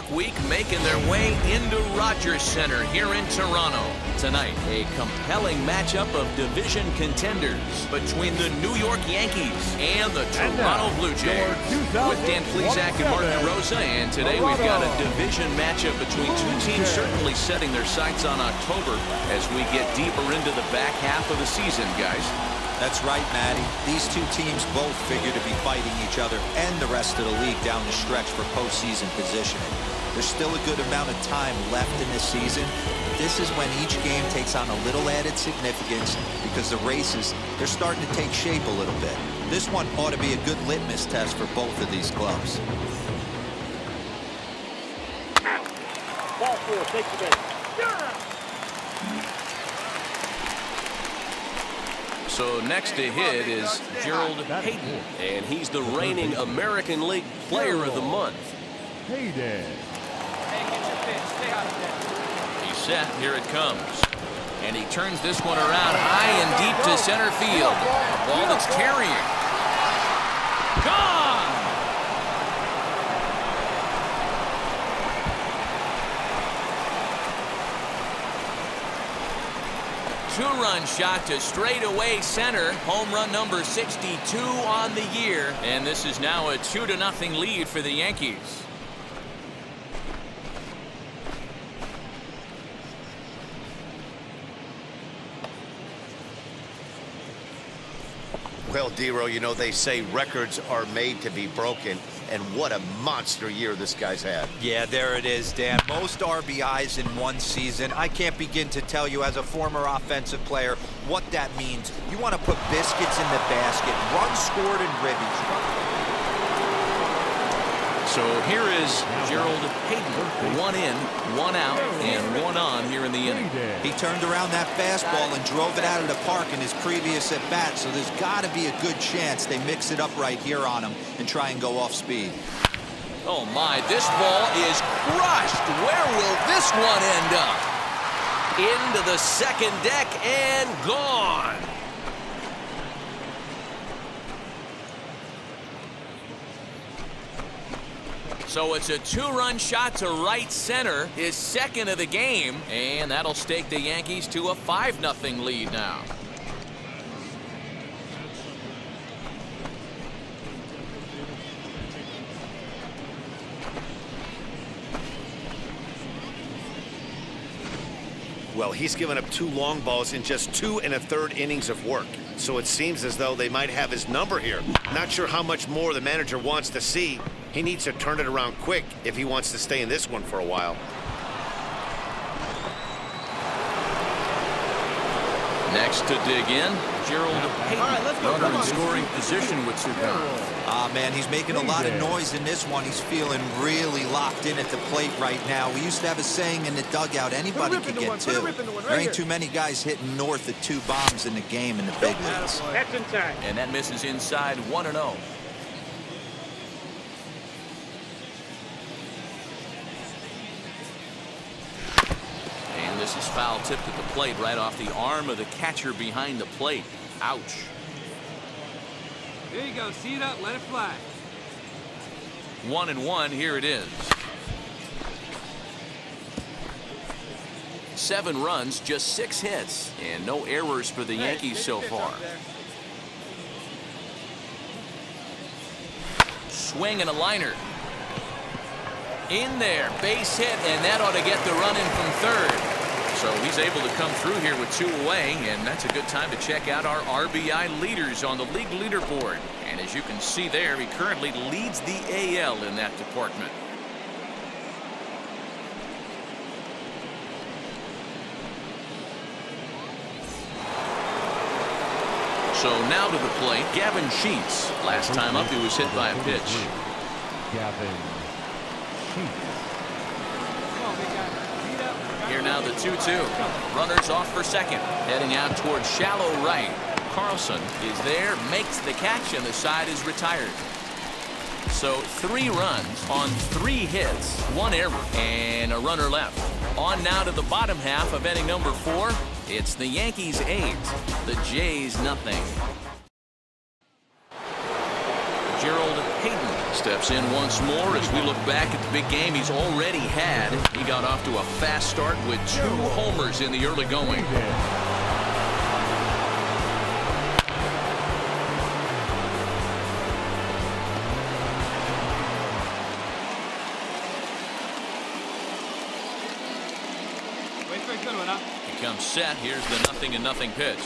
work week making their way into Rogers Center here in Toronto. Tonight, a compelling matchup of division contenders between the New York Yankees and the Toronto Blue Jays. With Dan Plesac and Mark DeRosa, and today we've got a division matchup between two teams certainly setting their sights on October as we get deeper into the back half of the season, guys. That's right, Matty. These two teams both figure to be fighting each other and the rest of the league down the stretch for postseason positioning. There's still a good amount of time left in this season. This is when each game takes on a little added significance because the races, they're starting to take shape a little bit. This one ought to be a good litmus test for both of these clubs. Ball four, take the base. So next to hit is Gerald Hayden, and he's the reigning American League Player of the Month. Hayden. He's set, here it comes. And he turns this one around high and deep to center field. A ball that's carrying. Gone! Two-run shot to straightaway center. Home run number 62 on the year. And this is now a 2-0 lead for the Yankees. Well, Dero, you know, they say records are made to be broken, and what a monster year this guy's had. Yeah, there it is, Dan. Most RBIs in one season. I can't begin to tell you as a former offensive player what that means. You want to put biscuits in the basket, runs scored and ribbies. So here is Gerald Hayden. One in, one out, and one on here in the inning. He turned around that fastball and drove it out of the park in his previous at-bat, so there's got to be a good chance they mix it up right here on him and try and go off speed. Oh my, this ball is crushed. Where will this one end up? Into the second deck and gone. So it's a two-run shot to right center, his second of the game, and that'll stake the Yankees to a 5-0 lead now. Well, he's given up 2 long balls in just 2 1/3 innings of work. So it seems as though they might have his number here. Not sure how much more the manager wants to see. He needs to turn it around quick if he wants to stay in this one for a while. Next to dig in, Gerald Hayden. Runner in scoring position with Sugano. Man, he's making a lot of noise in this one. He's feeling really locked in at the plate right now. We used to have a saying in the dugout, anybody could get 2. There ain't too many guys hitting north of 2 bombs in the game in the big leagues. That's inside. And that misses inside 1-0. This is foul tipped at the plate right off the arm of the catcher behind the plate. Ouch. There you go. See it up. Let it fly. 1-1. Here it is. 7 runs, just 6 hits, and no errors for the Yankees so far. Swing and a liner. In there, base hit, and that ought to get the run in from third. So he's able to come through here with 2 away, and that's a good time to check out our RBI leaders on the league leaderboard. And as you can see there, he currently leads the AL in that department. So now to the plate, Gavin Sheets. Last time up, he was hit by a pitch. Gavin Sheets. Here now the 2-2. Runners off for second. Heading out towards shallow right. Carlson is there, makes the catch, and the side is retired. So 3 runs on 3 hits, 1 error, and a runner left. On now to the bottom half of inning number 4. It's the Yankees 8, the Jays nothing. Gerald Hayden steps in once more as we look back at the big game he's already had. He got off to a fast start with 2 homers in the early going. Wait for a good one, huh? He comes set. Here's the 0-0 pitch.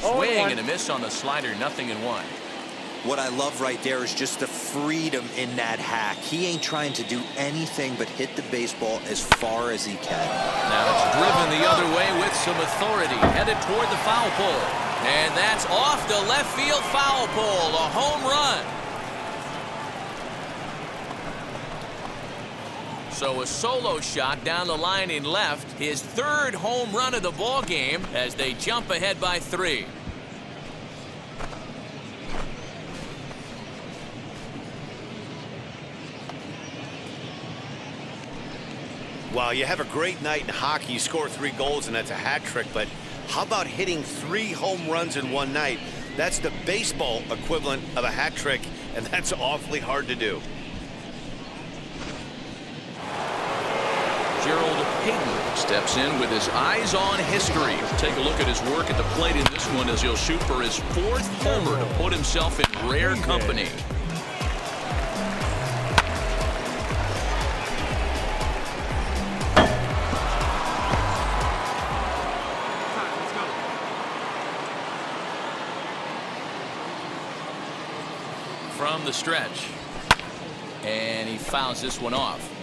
Swing and a miss on the slider, 0-1. What I love right there is just the freedom in that hack. He ain't trying to do anything but hit the baseball as far as he can. Now it's driven the other way with some authority, headed toward the foul pole. And that's off the left field foul pole, a home run. So a solo shot down the line in left, his 3rd home run of the ball game as they jump ahead by 3. Wow, you have a great night in hockey. You score 3 goals, and that's a hat trick. But how about hitting 3 home runs in one night? That's the baseball equivalent of a hat trick, and that's awfully hard to do. Gerald Hayden steps in with his eyes on history. Take a look at his work at the plate in this one as he'll shoot for his 4th homer to put himself in rare company. Let's go. From the stretch. And he fouls this one off.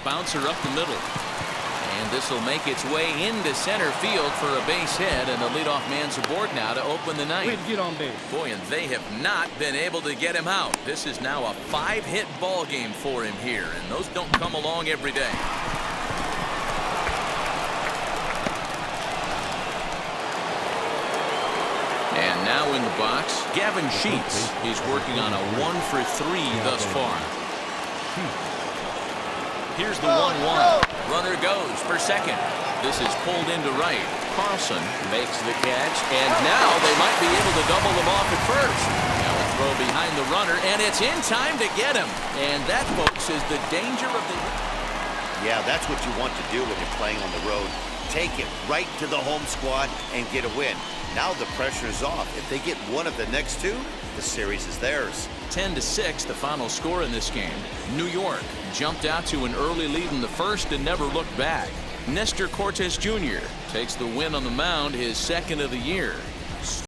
Bouncer up the middle. And this will make its way into center field for a base hit, and the leadoff man's aboard now to open the ninth. Way to get on base. Boy, and they have not been able to get him out. This is now a 5-hit ball game for him here, and those don't come along every day. And now in the box, Gavin Sheets. He's working on a 1-for-3 thus far. Here's the 1-1. Runner goes for second. This is pulled into right. Carlson makes the catch, and now they might be able to double them off at first. Now a throw behind the runner, and it's in time to get him. And that, folks, is the danger of the... Yeah, that's what you want to do when you're playing on the road. Take it right to the home squad and get a win. Now the pressure is off. If they get one of the next 2, the series is theirs. 10-6, the final score in this game. New York jumped out to an early lead in the first and never looked back. Nestor Cortes Jr. takes the win on the mound, his 2nd of the year.